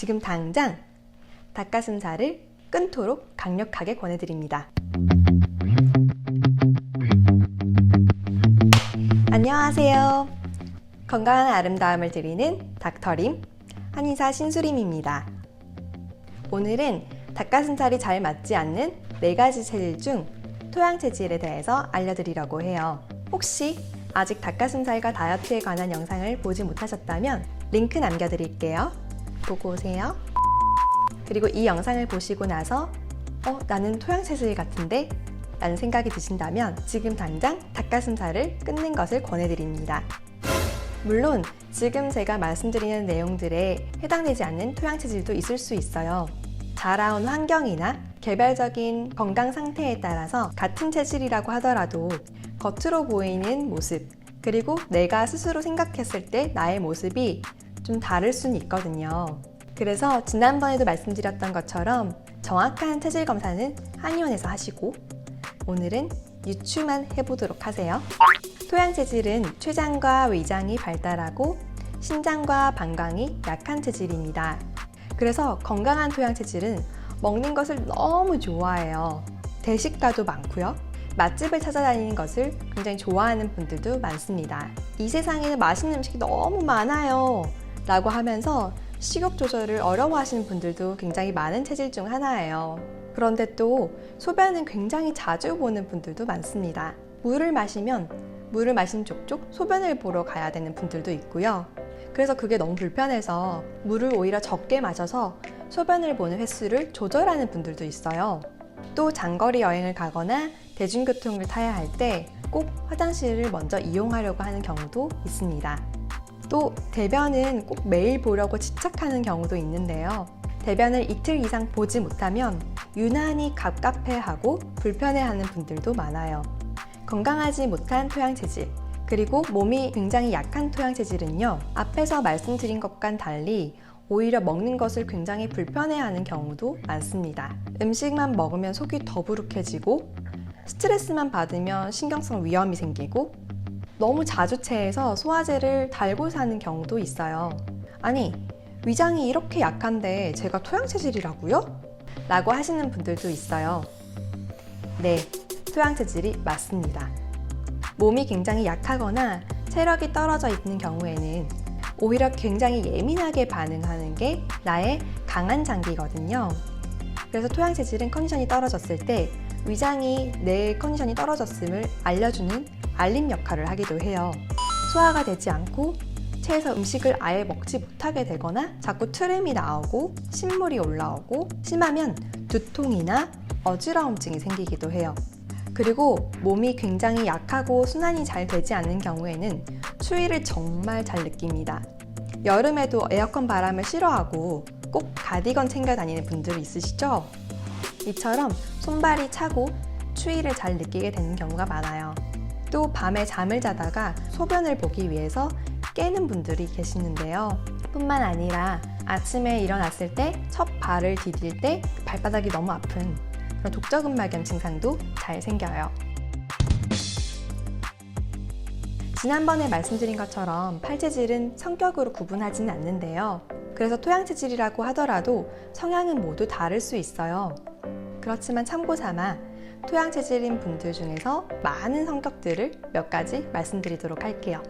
지금 당장 닭가슴살을 끊도록 강력하게 권해드립니다. 안녕하세요. 건강한 아름다움을 드리는 닥터림 한의사 신수림입니다. 오늘은 닭가슴살이 잘 맞지 않는 4가지 체질 중 토양체질에 대해서 알려드리려고 해요. 혹시 아직 닭가슴살과 다이어트에 관한 영상을 보지 못하셨다면 링크 남겨드릴게요. 보고 오세요. 그리고 이 영상을 보시고 나서 나는 토양체질 같은데? 라는 생각이 드신다면 지금 당장 닭가슴살을 끊는 것을 권해드립니다. 물론 지금 제가 말씀드리는 내용들에 해당되지 않는 토양체질도 있을 수 있어요. 자라온 환경이나 개별적인 건강 상태에 따라서 같은 체질이라고 하더라도 겉으로 보이는 모습, 그리고 내가 스스로 생각했을 때 나의 모습이 좀 다를 수는 있거든요. 그래서 지난번에도 말씀드렸던 것처럼 정확한 체질 검사는 한의원에서 하시고 오늘은 유추만 해보도록 하세요. 토양체질은 췌장과 위장이 발달하고 신장과 방광이 약한 체질입니다. 그래서 건강한 토양체질은 먹는 것을 너무 좋아해요. 대식가도 많고요. 맛집을 찾아다니는 것을 굉장히 좋아하는 분들도 많습니다. 이 세상에는 맛있는 음식이 너무 많아요 라고 하면서 식욕 조절을 어려워하시는 분들도 굉장히 많은 체질 중 하나예요. 그런데 또 소변은 굉장히 자주 보는 분들도 많습니다. 물을 마시면 물을 마신 족족 소변을 보러 가야 되는 분들도 있고요. 그래서 그게 너무 불편해서 물을 오히려 적게 마셔서 소변을 보는 횟수를 조절하는 분들도 있어요. 또 장거리 여행을 가거나 대중교통을 타야 할 때 꼭 화장실을 먼저 이용하려고 하는 경우도 있습니다. 또 대변은 꼭 매일 보려고 집착하는 경우도 있는데요. 대변을 이틀 이상 보지 못하면 유난히 갑갑해하고 불편해하는 분들도 많아요. 건강하지 못한 토양체질, 그리고 몸이 굉장히 약한 토양체질은요, 앞에서 말씀드린 것과는 달리 오히려 먹는 것을 굉장히 불편해하는 경우도 많습니다. 음식만 먹으면 속이 더부룩해지고 스트레스만 받으면 신경성 위염이 생기고 너무 자주 체해서 소화제를 달고 사는 경우도 있어요. 아니, 위장이 이렇게 약한데 제가 토양체질이라고요? 라고 하시는 분들도 있어요. 네, 토양체질이 맞습니다. 몸이 굉장히 약하거나 체력이 떨어져 있는 경우에는 오히려 굉장히 예민하게 반응하는 게 나의 강한 장기거든요. 그래서 토양체질은 컨디션이 떨어졌을 때 위장이 내 컨디션이 떨어졌음을 알려주는 알림 역할을 하기도 해요. 소화가 되지 않고 체해서 음식을 아예 먹지 못하게 되거나 자꾸 트림이 나오고 신물이 올라오고 심하면 두통이나 어지러움증이 생기기도 해요. 그리고 몸이 굉장히 약하고 순환이 잘 되지 않는 경우에는 추위를 정말 잘 느낍니다. 여름에도 에어컨 바람을 싫어하고 꼭 가디건 챙겨 다니는 분들이 있으시죠? 이처럼 손발이 차고 추위를 잘 느끼게 되는 경우가 많아요. 또 밤에 잠을 자다가 소변을 보기 위해서 깨는 분들이 계시는데요. 뿐만 아니라 아침에 일어났을 때 첫 발을 디딜 때 발바닥이 너무 아픈 그런 족저근막염 증상도 잘 생겨요. 지난번에 말씀드린 것처럼 팔체질은 성격으로 구분하지는 않는데요. 그래서 토양체질이라고 하더라도 성향은 모두 다를 수 있어요. 그렇지만 참고삼아 토양체질인 분들 중에서 많은 성격들을 몇 가지 말씀드리도록 할게요.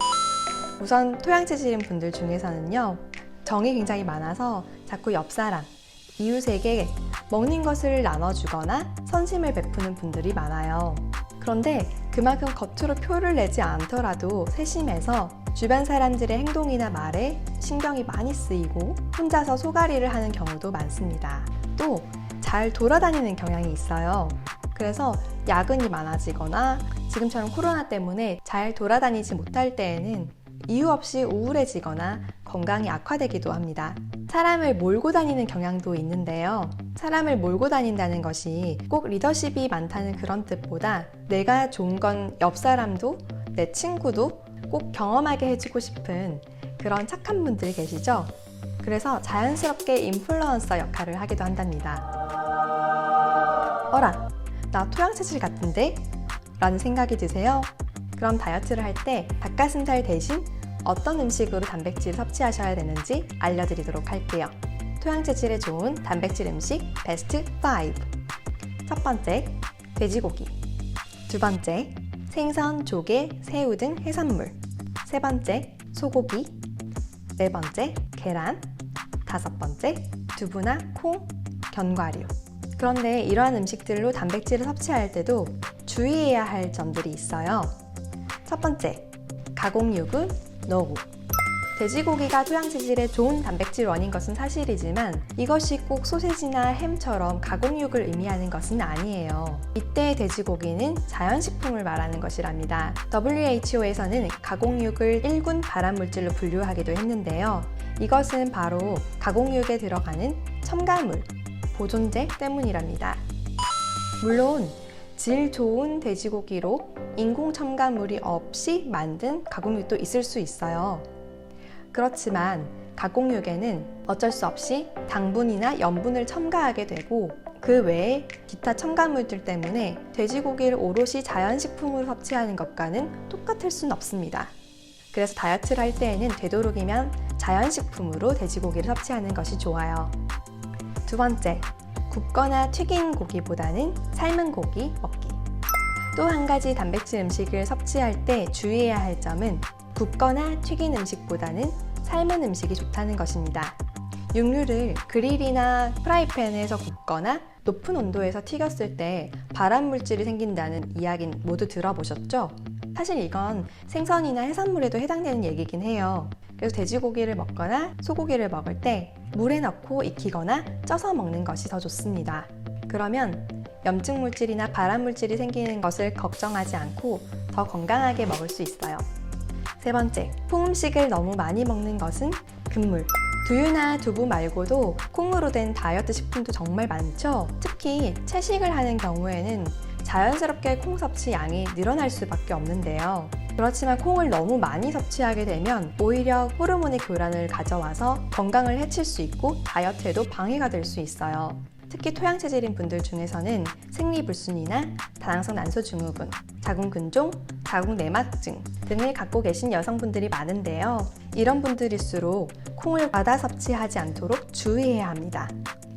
우선 토양체질인 분들 중에서는요, 정이 굉장히 많아서 자꾸 옆사람, 이웃에게 먹는 것을 나눠주거나 선심을 베푸는 분들이 많아요. 그런데 그만큼 겉으로 표를 내지 않더라도 세심해서 주변 사람들의 행동이나 말에 신경이 많이 쓰이고 혼자서 소갈이를 하는 경우도 많습니다. 또 잘 돌아다니는 경향이 있어요. 그래서 야근이 많아지거나 지금처럼 코로나 때문에 잘 돌아다니지 못할 때에는 이유 없이 우울해지거나 건강이 악화되기도 합니다. 사람을 몰고 다니는 경향도 있는데요. 사람을 몰고 다닌다는 것이 꼭 리더십이 많다는 그런 뜻보다 내가 좋은 건 옆 사람도 내 친구도 꼭 경험하게 해주고 싶은 그런 착한 분들이 계시죠? 그래서 자연스럽게 인플루언서 역할을 하기도 한답니다. 어라, 나 토양체질 같은데? 라는 생각이 드세요? 그럼 다이어트를 할 때 닭가슴살 대신 어떤 음식으로 단백질을 섭취하셔야 되는지 알려드리도록 할게요. 토양 체질에 좋은 단백질 음식 베스트 5. 첫 번째, 돼지고기. 두 번째, 생선, 조개, 새우 등 해산물. 세 번째, 소고기. 네 번째, 계란. 다섯 번째, 두부나 콩, 견과류. 그런데 이러한 음식들로 단백질을 섭취할 때도 주의해야 할 점들이 있어요. 첫 번째, 가공육은 NO. 돼지고기가 토양 체질에 좋은 단백질 원인 것은 사실이지만 이것이 꼭 소세지나 햄처럼 가공육을 의미하는 것은 아니에요. 이때 돼지고기는 자연식품을 말하는 것이랍니다. WHO에서는 가공육을 1군 발암물질로 분류하기도 했는데요. 이것은 바로 가공육에 들어가는 첨가물, 보존제 때문이랍니다. 물론 질 좋은 돼지고기로 인공 첨가물이 없이 만든 가공육도 있을 수 있어요. 그렇지만 가공육에는 어쩔 수 없이 당분이나 염분을 첨가하게 되고 그 외에 기타 첨가물들 때문에 돼지고기를 오롯이 자연식품으로 섭취하는 것과는 똑같을 수는 없습니다. 그래서 다이어트를 할 때에는 되도록이면 자연식품으로 돼지고기를 섭취하는 것이 좋아요. 두 번째, 굽거나 튀긴 고기보다는 삶은 고기 먹기. 또 한 가지 단백질 음식을 섭취할 때 주의해야 할 점은 굽거나 튀긴 음식보다는 삶은 음식이 좋다는 것입니다. 육류를 그릴이나 프라이팬에서 굽거나 높은 온도에서 튀겼을 때 발암물질이 생긴다는 이야기는 모두 들어보셨죠? 사실 이건 생선이나 해산물에도 해당되는 얘기긴 해요. 그래서 돼지고기를 먹거나 소고기를 먹을 때 물에 넣고 익히거나 쪄서 먹는 것이 더 좋습니다. 그러면 염증 물질이나 발암 물질이 생기는 것을 걱정하지 않고 더 건강하게 먹을 수 있어요. 세 번째, 콩음식을 너무 많이 먹는 것은 금물. 두유나 두부 말고도 콩으로 된 다이어트 식품도 정말 많죠? 특히 채식을 하는 경우에는 자연스럽게 콩 섭취 양이 늘어날 수밖에 없는데요. 그렇지만 콩을 너무 많이 섭취하게 되면 오히려 호르몬의 교란을 가져와서 건강을 해칠 수 있고 다이어트에도 방해가 될 수 있어요. 특히 토양 체질인 분들 중에서는 생리불순이나 다낭성 난소증후군, 자궁근종, 자궁내막증 등을 갖고 계신 여성분들이 많은데요. 이런 분들일수록 콩을 과다 섭취하지 않도록 주의해야 합니다.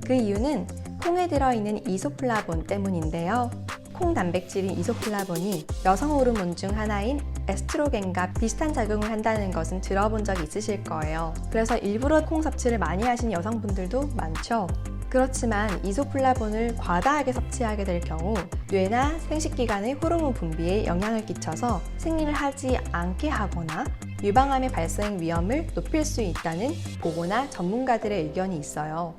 그 이유는 콩에 들어있는 이소플라본 때문인데요. 콩 단백질인 이소플라본이 여성 호르몬 중 하나인 에스트로겐과 비슷한 작용을 한다는 것은 들어본 적이 있으실 거예요. 그래서 일부러 콩 섭취를 많이 하신 여성분들도 많죠. 그렇지만 이소플라본을 과다하게 섭취하게 될 경우 뇌나 생식기관의 호르몬 분비에 영향을 끼쳐서 생리를 하지 않게 하거나 유방암의 발생 위험을 높일 수 있다는 보고나 전문가들의 의견이 있어요.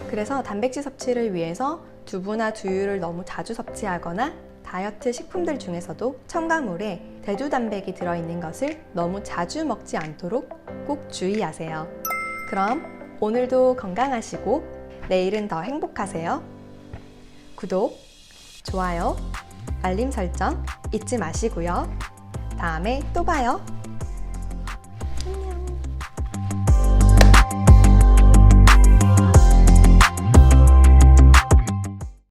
그래서 단백질 섭취를 위해서 두부나 두유를 너무 자주 섭취하거나 다이어트 식품들 중에서도 첨가물에 대두단백이 들어있는 것을 너무 자주 먹지 않도록 꼭 주의하세요. 그럼 오늘도 건강하시고 내일은 더 행복하세요. 구독, 좋아요, 알림 설정 잊지 마시고요. 다음에 또 봐요.